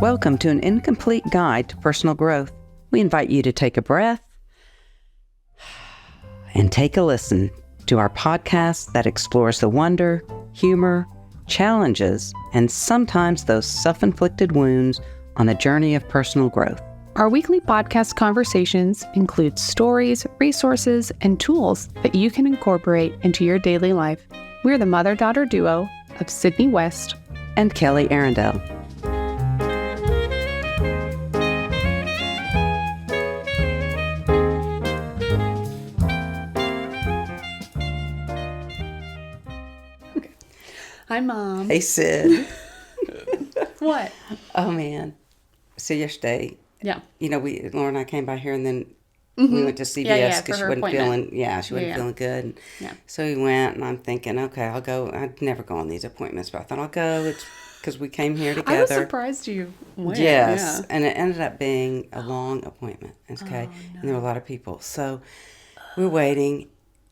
Welcome to an incomplete guide to personal growth. We invite you to take a breath and take a listen to our podcast that explores the wonder, humor, challenges, and sometimes those self-inflicted wounds on the journey of personal growth. Our weekly podcast conversations include stories, resources, and tools that you can incorporate into your daily life. We're the mother-daughter duo of Sydney West and Kelly Arundel. Hi, Mom. Hey, Sid. What? Oh, man. So yesterday, Yeah. Laura and I came by here, and then we went to CVS because she wasn't feeling good. And Yeah. so we went, and I'm thinking, okay, I'll go. I'd never go on these appointments, but I thought I'll go. It's because we came here together. I was surprised you went. Yes, Yeah. and it ended up being a long appointment. Okay, and there were a lot of people. So we're waiting,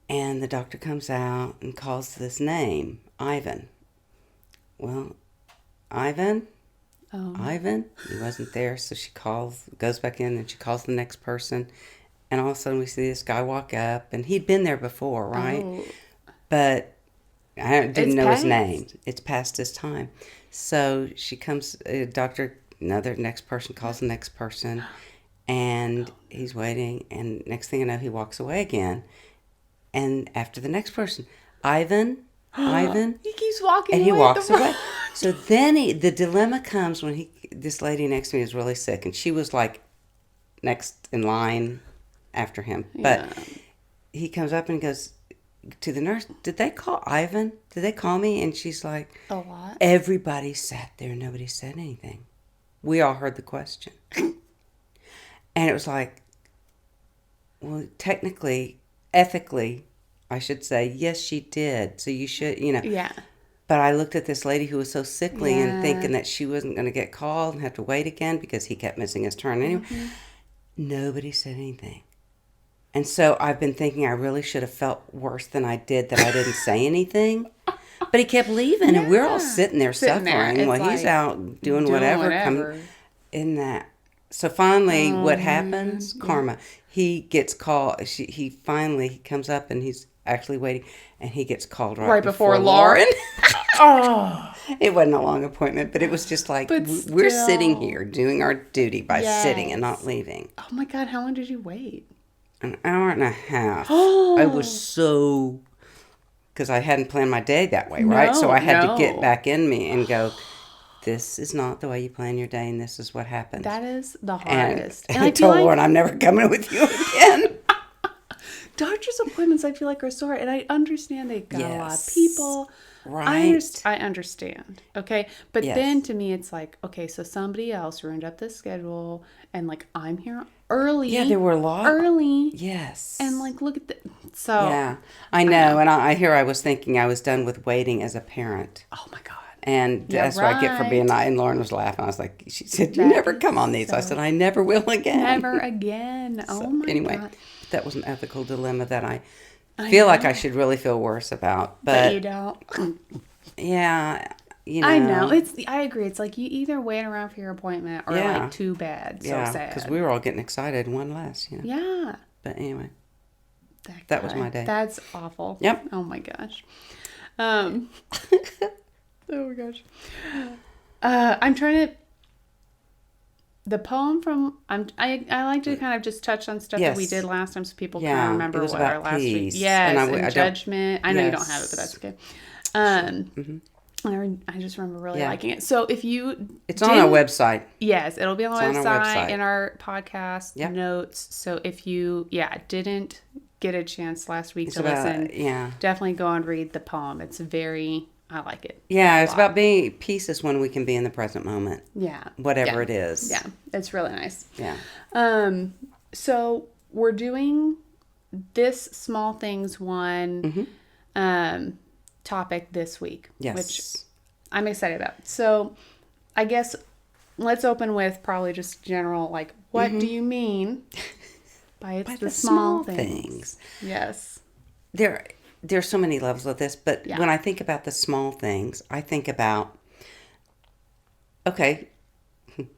and the doctor comes out and calls this name, Ivan. Well, Ivan, he wasn't there, so she goes back in, and she calls the next person, and all of a sudden we see this guy walk up, and he'd been there before, right? Oh. But I didn't know his name. It's past his time. So she comes, next person calls the next person, and he's waiting, and next thing you know, he walks away again, and after the next person, Ivan, He keeps walking and he away walks away. So then the dilemma comes when this lady next to me is really sick, and she was like next in line after him. But he comes up and goes to the nurse, did they call Ivan? Did they call me? And she's like, a lot. Everybody sat there. Nobody said anything. We all heard the question. And it was like, well, technically, ethically, I should say, yes, she did. So you should, Yeah. But I looked at this lady who was so sickly and thinking that she wasn't going to get called and have to wait again because he kept missing his turn anyway. Mm-hmm. Nobody said anything. And so I've been thinking I really should have felt worse than I did that I didn't say anything. But he kept leaving, and we're all sitting there suffering while he's out doing whatever. In that. So finally, what happens? Karma. He gets called. He finally comes up, and he's actually waiting, and he gets called right before Lauren. Oh. It wasn't a long appointment, but it was just like, we're sitting here doing our duty by sitting and not leaving. Oh, my God. How long did you wait? An hour and a half. I was so... Because I hadn't planned my day that way, right? So I had to get back in me and go, this is not the way you plan your day, and this is what happens. That is the hardest. And I told Lauren, I'm never coming with you again. Doctor's appointments, I feel like, are so hard. And I understand they got a lot of people. Right. I understand. Okay. But then to me, it's like, okay, so somebody else ruined up the schedule, and like, I'm here early. Yeah, there were a lot. Early. Yes. And like, look at the. So. Yeah. I know. And I was thinking I was done with waiting as a parent. Oh my God. And that's what I get for being, and Lauren was laughing. I was like, she said, you never come on these. I said, I never will again. Never again. Oh my God. That was an ethical dilemma that I feel like I should really feel worse about. But you don't. Yeah. I know. I agree. It's like you either wait around for your appointment or like too bad. So sad. Because we were all getting excited. One less, Yeah. But anyway. That was my day. That's awful. Yep. Oh my gosh. Oh my gosh. I'm trying to. The poem from I like to kind of just touch on stuff that we did last time so people can remember what our last week. Yes, and judgment. I know you don't have it, but that's okay. I just remember really liking it. So if it's on our website. Yes, it'll be on the website in our podcast notes. So if you didn't get a chance last week to listen, definitely go and read the poem. It's I like it. Yeah, it's about being pieces when we can be in the present moment. Yeah. Whatever it is. Yeah, it's really nice. Yeah. So we're doing this small things one topic this week. Yes. Which I'm excited about. So I guess let's open with probably just general, like, what do you mean by the small things? Yes. There's so many levels of this, but when I think about the small things, I think about, okay,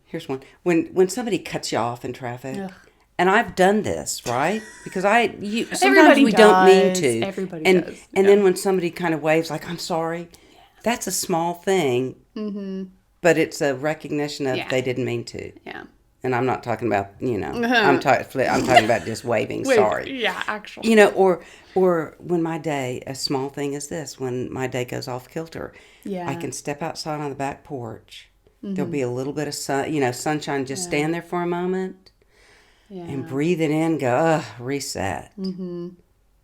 Here's one. When somebody cuts you off in traffic, Ugh. and I've done this, right? Because sometimes Everybody we don't mean does. to. Everybody and, does. And Yeah. then when somebody kind of waves like, I'm sorry, that's a small thing, but it's a recognition of Yeah. they didn't mean to. Yeah. And I'm not talking about, I'm talking about just waving, Wait, sorry. Yeah, actually. You know, or when my day, a small thing is this, when my day goes off kilter, Yeah. I can step outside on the back porch. There'll be a little bit of sunshine, just stand there for a moment Yeah. and breathe it in, go, reset.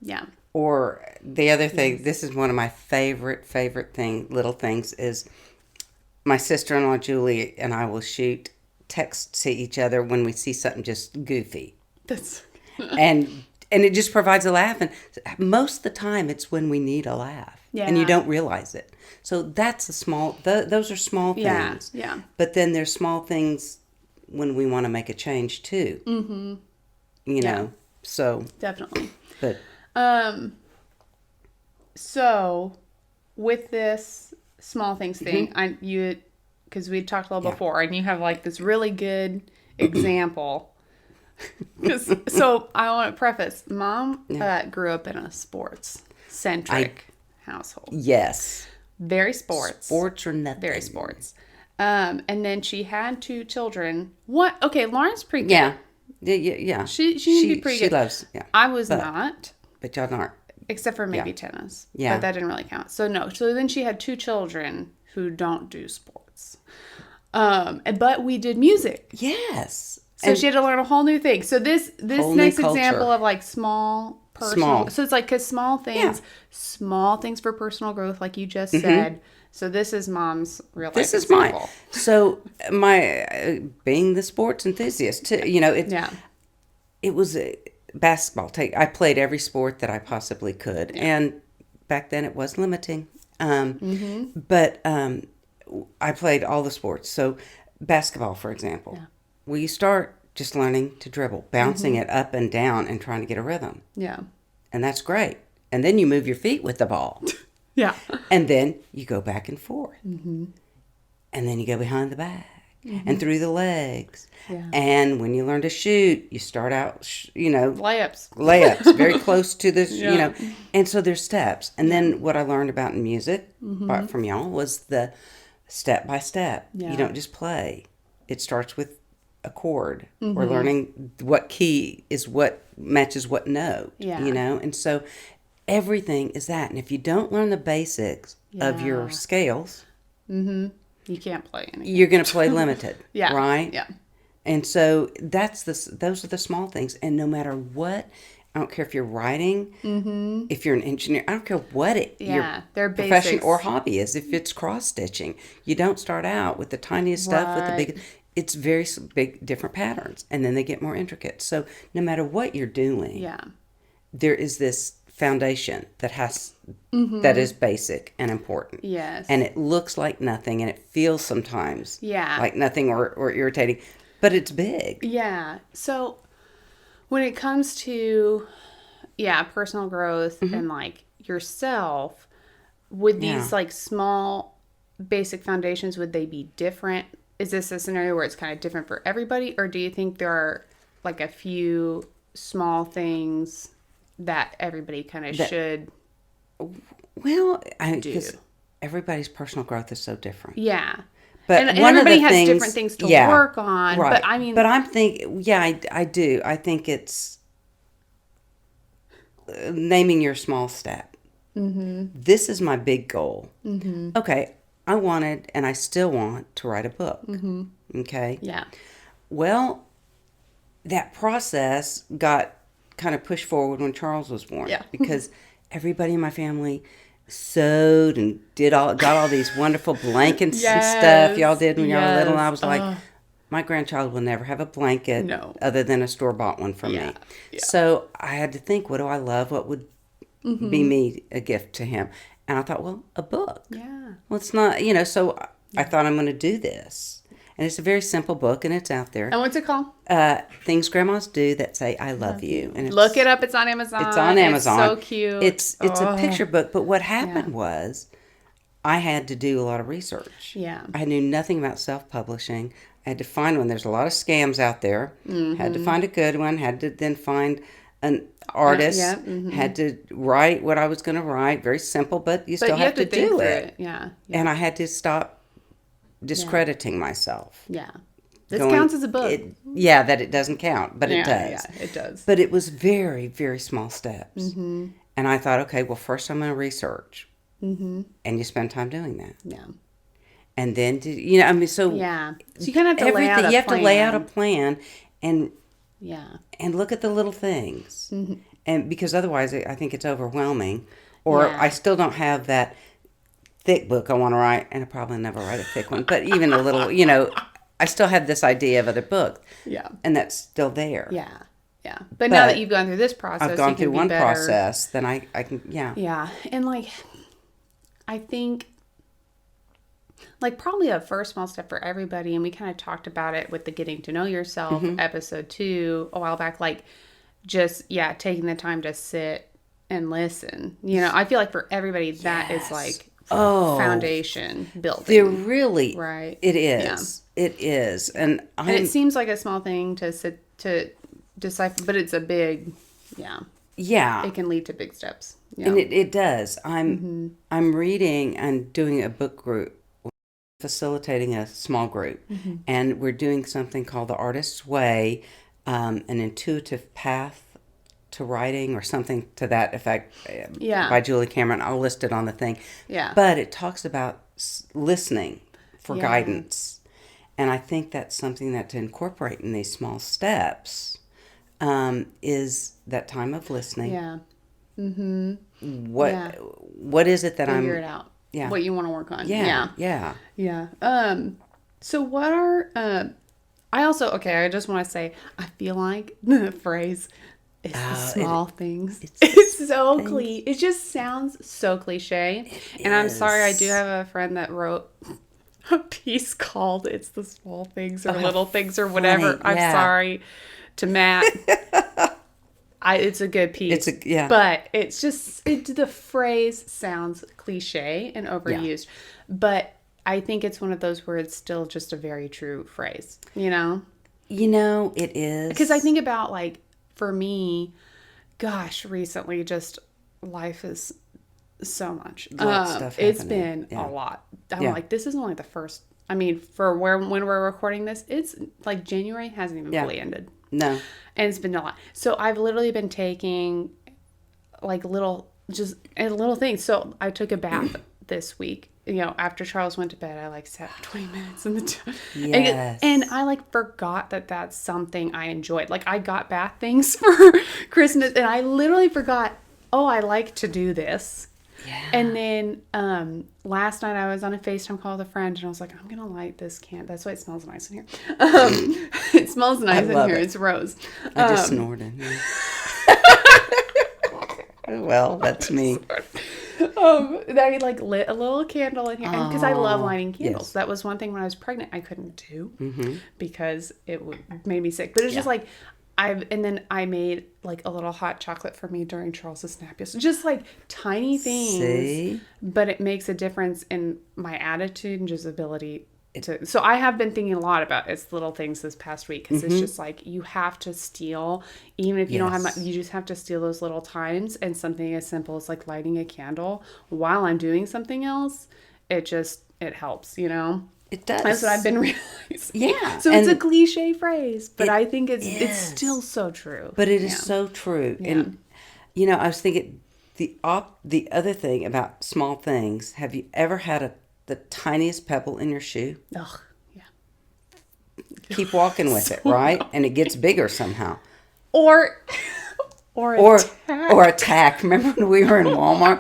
Yeah. Or the other thing, this is one of my favorite little things is my sister-in-law Julie and I will shoot texts to each other when we see something just goofy. That's and it just provides a laugh, and most of the time it's when we need a laugh and you Yeah. don't realize it. So that's a small those are small things. Yeah. But then there's small things when we want to make a change too. You know. So definitely. but So with this small things thing, because we talked a little before, and you have like this really good example. So I want to preface, Mom grew up in a sports centric household. yes. Very sports. Sports or nothing. Very sports. And then she had 2 children. What? Okay, Lauren's pretty good. Yeah. She can be pretty she good. loves, I was not. but y'all aren't. Except for maybe tennis. Yeah. But that didn't really count. So no. So then she had 2 children who don't do sports. But we did music. Yes. So she had to learn a whole new thing. So this Whole new next culture. example of like small personal. So it's like, because small things for personal growth, like you just said. So this is Mom's real life This is example. mine. So my being the sports enthusiast, too, it was basketball. I played every sport that I possibly could, and back then it was limiting. But I played all the sports. So basketball, for example, well, you start just learning to dribble, bouncing it up and down, and trying to get a rhythm, Yeah. and that's great. And then you move your feet with the ball. Yeah. And then you go back and forth. And then you go behind the back and through the legs. Yeah. And when you learn to shoot, you start out, Layups. very close to this, And so there's steps. And then what I learned about in music from y'all was the step by step. Yeah. You don't just play. It starts with a chord or learning what key is what matches what note, Yeah. And so everything is that. And if you don't learn the basics of your scales, You can't play anything. you're going to play limited, Yeah. right? Yeah. And so those are the small things. And no matter what, I don't care if you're writing, if you're an engineer, I don't care what They're your profession basics. or hobby is. If it's cross stitching, you don't start out with the tiniest stuff with the Right. big. It's very big, different patterns, and then they get more intricate. So no matter what you're doing, Yeah. there is this foundation that is basic and important. Yes. And it looks like nothing, and it feels sometimes Yeah. like nothing or irritating, but it's big. Yeah. So when it comes to personal growth and like yourself, would these like small basic foundations, would they be different? Is this a scenario where it's kind of different for everybody, or do you think there are like a few small things that everybody kind of should Well, because everybody's personal growth is so different. Yeah. But and one everybody of the has things, different things to work on. Right. But I mean, but I'm thinking, I do. I think it's naming your small step. This is my big goal. Okay, I wanted, and I still want to write a book. Okay. yeah. Well, that process got kind of pushed forward when Charles was born. Yeah. Because everybody in my family sewed and got all these wonderful blankets and stuff y'all did when y'all were little. And I was like, my grandchild will never have a blanket other than a store-bought one from me. Yeah. So I had to think, what do I love? What would be me a gift to him? And I thought, well, a book. Yeah. Well, it's not, so I thought I'm going to do this. And it's a very simple book, and it's out there. And what's it called? Things Grandmas Do That Say I Love You. And Look it up. It's on Amazon. It's on Amazon. It's so cute. It's a picture book. But what happened was I had to do a lot of research. Yeah. I knew nothing about self-publishing. I had to find one. There's a lot of scams out there. Had to find a good one. Had to then find an artist. Had to write what I was going to write. Very simple, but you still have to think do through it. Yeah. And I had to stop discrediting myself. Yeah. This counts as a book. That it doesn't count, but it does. Yeah, it does. But it was very, very small steps. And I thought, okay, well, first I'm going to research. And you spend time doing that. Yeah. And then, so you kind of have to lay out a plan. You have to lay out a plan and and look at the little things. And because otherwise I think it's overwhelming. Or I still don't have that thick book I want to write, and I probably never write a thick one, but even a little, I still have this idea of other book. Yeah. And that's still there. Yeah. Yeah. But now that you've gone through this process, I've gone through one process, then I can, Yeah. And I think probably a first small step for everybody, and we kind of talked about it with the Getting to Know Yourself episode 2 a while back, just, taking the time to sit and listen. I feel like for everybody that is foundation building. They're really, right. It is. Yeah. It is. And it seems like a small thing to decipher, but it's a big, it can lead to big steps. Yeah. And it does. I'm reading and doing a book group, facilitating a small group, and we're doing something called The Artist's Way, an intuitive path to writing or something to that effect by Julie Cameron. I'll list it on the thing. Yeah. But it talks about listening for guidance. And I think that's something that to incorporate in these small steps is that time of listening. Yeah. What is it that Figure it out. Yeah. What you want to work on. Yeah. So what are I just want to say, I feel like the phrase it's the small things. It's so cliche. It just sounds so cliche. And I'm sorry, I do have a friend that wrote a piece called "It's the Small Things" or "Little Things" or whatever. I'm sorry to Matt. It's a good piece. But it's just the phrase sounds cliche and overused. But I think it's one of those where it's still just a very true phrase. It is. Because I think about for me, gosh, recently just life is so much. Stuff it's happening. been a lot. I'm this isn't only the first. I mean, for when we're recording this, it's January hasn't even fully ended. No. And it's been a lot. So I've literally been taking little things. So I took a bath this week. After Charles went to bed, I sat for 20 minutes in the tub. Yes. And I forgot that that's something I enjoyed. I got bath things for Christmas, and I literally forgot, I like to do this. Yeah. And then last night I was on a FaceTime call with a friend, and I was like, I'm going to light this candle. That's why it smells nice in here. It smells nice in here. It's rose. I just snorted. Well, that's me. I lit a little candle in here because I love lighting candles. Yes. That was one thing when I was pregnant I couldn't do because it made me sick. But it was just I made a little hot chocolate for me during Charles's nap. Just tiny things. See? But it makes a difference in my attitude and just ability to. So I have been thinking a lot about It's Little Things this past week because it's just you have to steal, even if you don't have much, you just have to steal those little times, and something as simple as lighting a candle while I'm doing something else, it helps, It does. That's what I've been realizing. Yeah. So it's a cliche phrase, but I think it's still so true. But it is so true. Yeah. And, I was thinking the other thing about small things, have you ever had the tiniest pebble in your shoe? Ugh, yeah. Keep walking with it, right? And it gets bigger somehow. Or a tack. Remember when we were in Walmart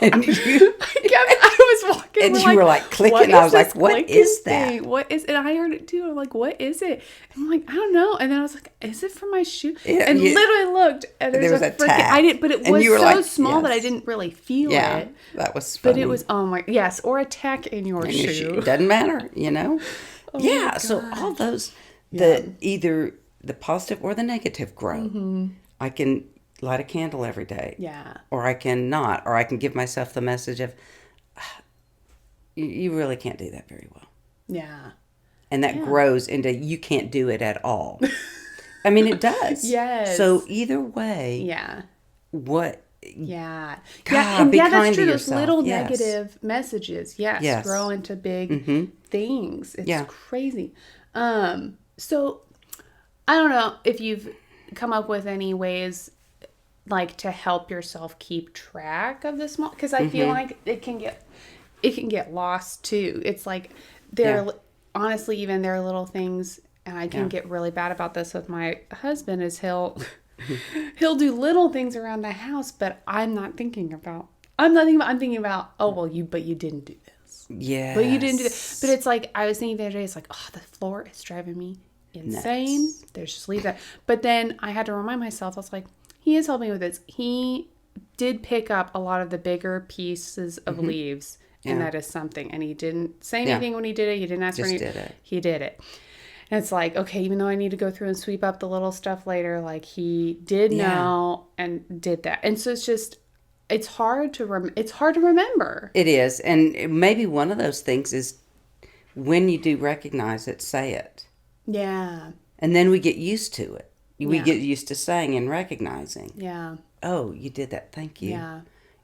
and I was walking and you were clicking, and I was like, what is that? Thing? What is it? And I heard it too. I'm like, what is it? And I'm like, I don't know. And then I was like, is it for my shoe? Yeah, and literally looked, and there was a tack. I didn't, but it was so small that I didn't really feel it. That was funny. But it was, or a tack in your shoe. It doesn't matter, Oh so all those, either the positive or the negative grow. I can light a candle every day. Yeah. Or I can not. Or I can give myself the message of, you really can't do that very well. Yeah. and that grows into you can't do it at all. I mean, it does. Yes. So either way, Yeah. what? Yeah. God, And be that's kind true. to Those yourself. little Yes. negative messages, Yes. grow into big things. It's crazy. So I don't know if you've come up with any ways like to help yourself keep track of the small, because I feel like it can get lost too. It's like honestly, even there are little things, and I can get really bad about this with my husband, is he'll do little things around the house, but I'm thinking about, I'm thinking about, oh, well, you didn't do this. Yeah. But you didn't do that. But it's like, I was thinking the other day, it's like, oh, the floor is driving me insane. Nuts. There's just leave that. But then I had to remind myself, I was like, he is helping me with this. He did pick up a lot of the bigger pieces of leaves, and that is something. And he didn't say anything when he did it. He didn't ask for anything. Did it. He did it. And it's like, okay, even though I need to go through and sweep up the little stuff later, like he did know and did that. And so it's just, it's hard to remember. It is. And maybe one of those things is when you do recognize it, say it. Yeah. And then we get used to it. We get used to saying and recognizing. Yeah. Oh, you did that. Thank you. Yeah.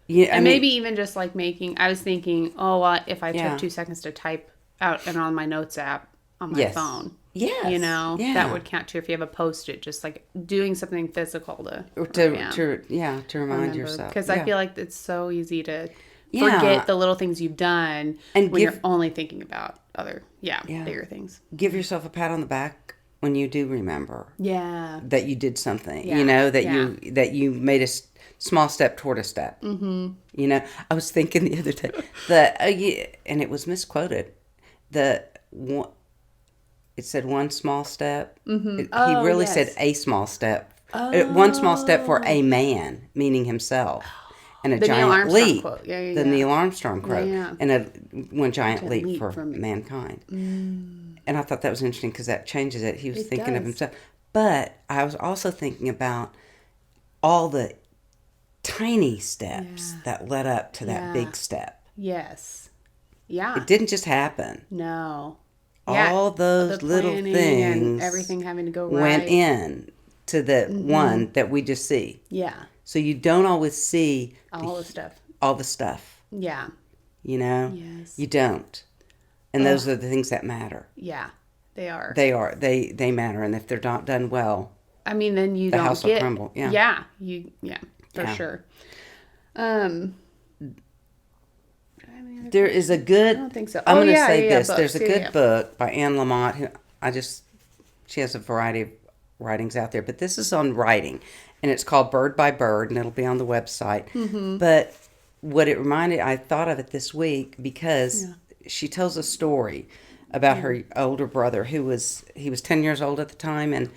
Yeah. And maybe even just like I was thinking, oh, well, if I took 2 seconds to type out and on my notes app on my phone. Yes. You know, that would count too if you have a Post-it, just like doing something physical to remind yourself. Because I feel like it's so easy to forget the little things you've done and when you're only thinking about other bigger things. Give yourself a pat on the back when you do remember. Yeah. That you did something. You know, that you made a small step toward a step. Mm-hmm. You know, I was thinking the other day and it was misquoted. It said one small step. Mm-hmm. He really said a small step. One small step for a man, meaning himself. And a giant leap. The Neil Armstrong quote. Yeah. And one giant leap for mankind. And I thought that was interesting because that changes it. He was thinking of himself. But I was also thinking about all the tiny steps that led up to that big step. Yes. Yeah. It didn't just happen. No. All those little things and everything having to go right went in to the one that we just see. Yeah. So you don't always see all the stuff. All the stuff. Yeah. You know? Yes. You don't. And those are the things that matter. Yeah. They are. They are. They matter. And if they're not done well, I mean, then the house will crumble. Yeah. Yeah. For sure. There is a good. I don't think so. I'm going to say this. Books. There's a good book by Anne Lamott. Who she has a variety of writings out there, but this is on writing, and it's called Bird by Bird, and it'll be on the website. Mm-hmm. But what it reminded, I thought of it this week because she tells a story about her older brother he was 10 years old at the time and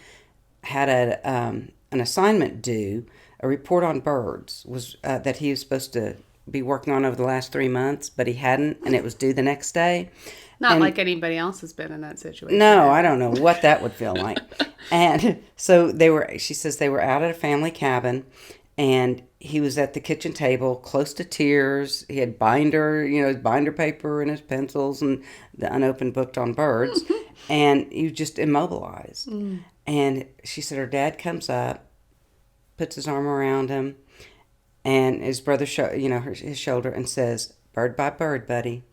had an assignment due, a report on birds that he was supposed to be working on over the last 3 months, but he hadn't, and it was due the next day. Not like anybody else has been in that situation. No, I don't know what that would feel like. And so she says they were out at a family cabin, and he was at the kitchen table, close to tears. He had binder paper and his pencils and the unopened book on birds, and he was just immobilized. Mm. And she said her dad comes up, puts his arm around him, and his brother, his shoulder, and says, "Bird by bird, buddy.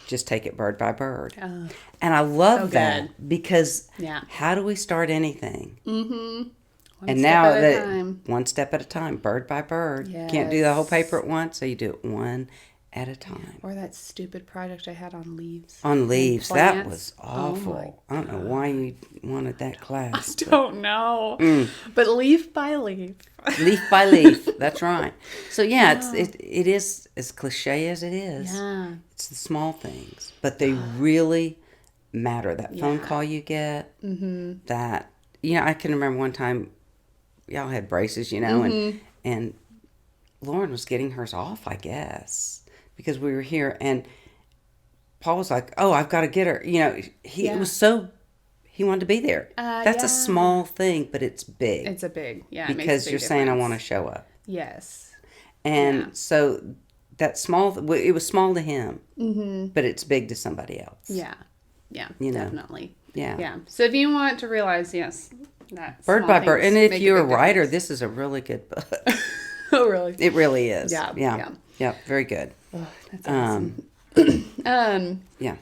Just take it bird by bird." And I love that because how do we start anything? Mm-hmm. One step at a time, bird by bird. Yes. Can't do the whole paper at once, so you do it one at a time. Or that stupid project I had on leaves. On leaves. That was awful. I don't know why you wanted that class. I don't know. But leaf by leaf. Leaf by leaf. That's right. So it is as cliche as it is. Yeah. It's the small things, but they really matter. That phone call you get. Mm-hmm. That I can remember one time, y'all had braces, and Lauren was getting hers off, I guess, because we were here, and Paul was like, "Oh, I've got to get her." It was so. He wanted to be there. That's a small thing, but it's big. It's a big, because you're saying I want to show up. Yes. And so that small, it was small to him, but it's big to somebody else. Yeah. Yeah, you know. definitely. Yeah. Yeah. So if you want to realize, yes, that Bird small by bird. things And if make you're a big writer, difference. this is a really good book. Oh, really? It really is. Yeah. Yeah. Yeah. Yeah. Very good. Oh, that's awesome. Yeah.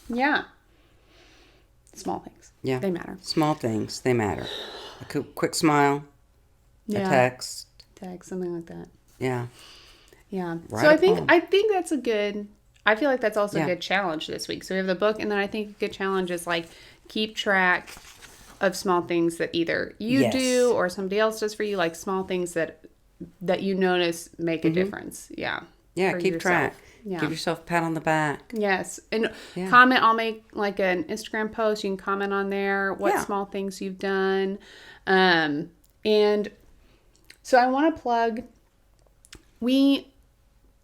Yeah. Small things. Yeah. They matter. Small things. They matter. A quick smile. Yeah. A text. Text, something like that. Yeah. Yeah. Write So a I think poem. that's a good. I feel like that's also Yeah. a good challenge this week. So we have the book, and then I think a good challenge is like keep track of small things that either you Yes. do or somebody else does for you, like small things that you notice make a difference. Yeah. Yeah. for Keep yourself. track. Yeah. Give yourself a pat on the back. Yes. And Yeah. comment. I'll make like an Instagram post. You can comment on there what Yeah. small things you've done. And so I want to plug. We want to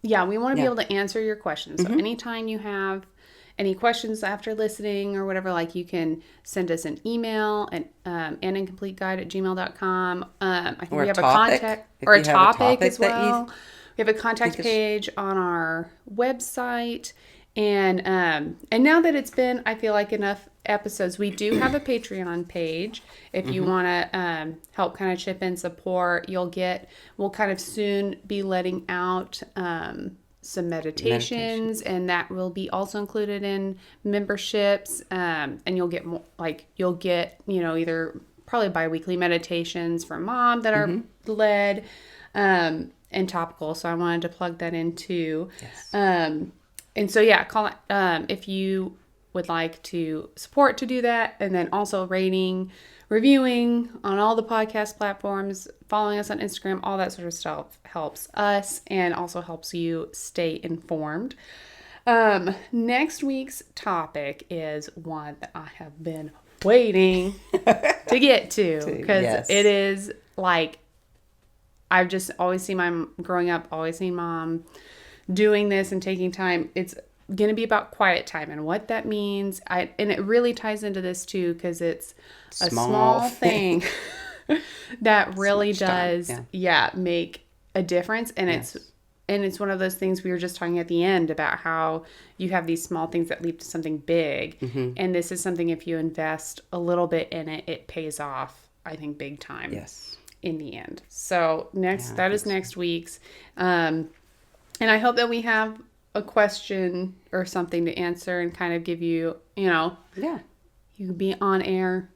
be Yeah. Mm-hmm. able to answer your questions. So anytime you have any questions after listening or whatever, like you can send us an email at anincompleteguide@gmail.com. I think Or we a have a topic, contact if or a you have a topic topic as that you well. We have a contact think is- page on our website. And now that it's been, I feel like, enough episodes, we do have a Patreon page. If you want to help kind of chip in support, we'll kind of soon be letting out some meditations, and that will be also included in memberships. And you'll get more, either probably bi-weekly meditations from Mom that are led and topical. So I wanted to plug that in too. Yes. And so, yeah, call if you would like to support to do that. And then also rating, reviewing on all the podcast platforms, following us on Instagram, all that sort of stuff helps us and also helps you stay informed. Next week's topic is one that I have been waiting to get to because yes. it is like, I've just always seen growing up, always seen Mom doing this and taking time. It's going to be about quiet time and what that means. And it really ties into this too, because it's a small thing that really does, make a difference. And it's one of those things we were just talking at the end about how you have these small things that lead to something big. And this is something, if you invest a little bit in it, it pays off, I think, big time. Yes. In the end. So that is next week's. And I hope that we have a question or something to answer and kind of give you, you can be on air.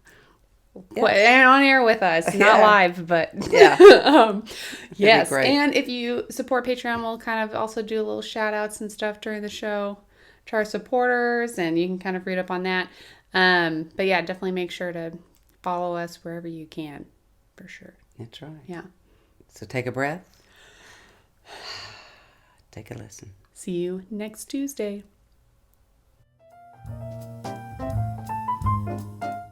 And on air with us, not live, but yes. And if you support Patreon, we'll kind of also do little shout outs and stuff during the show to our supporters, and you can kind of read up on that. But yeah, definitely make sure to follow us wherever you can, for sure. That's right. Yeah. So take a breath. Take a listen. See you next Tuesday.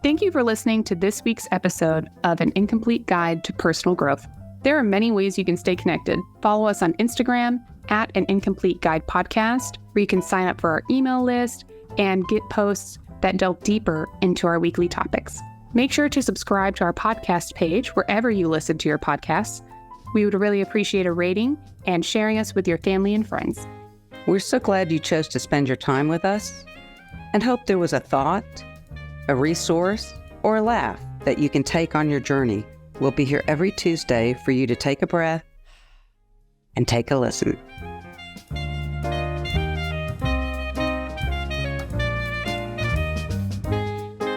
Thank you for listening to this week's episode of An Incomplete Guide to Personal Growth. There are many ways you can stay connected. Follow us on Instagram at An Incomplete Guide Podcast, where you can sign up for our email list and get posts that delve deeper into our weekly topics. Make sure to subscribe to our podcast page wherever you listen to your podcasts. We would really appreciate a rating and sharing us with your family and friends. We're so glad you chose to spend your time with us and hope there was a thought, a resource, or a laugh that you can take on your journey. We'll be here every Tuesday for you to take a breath and take a listen.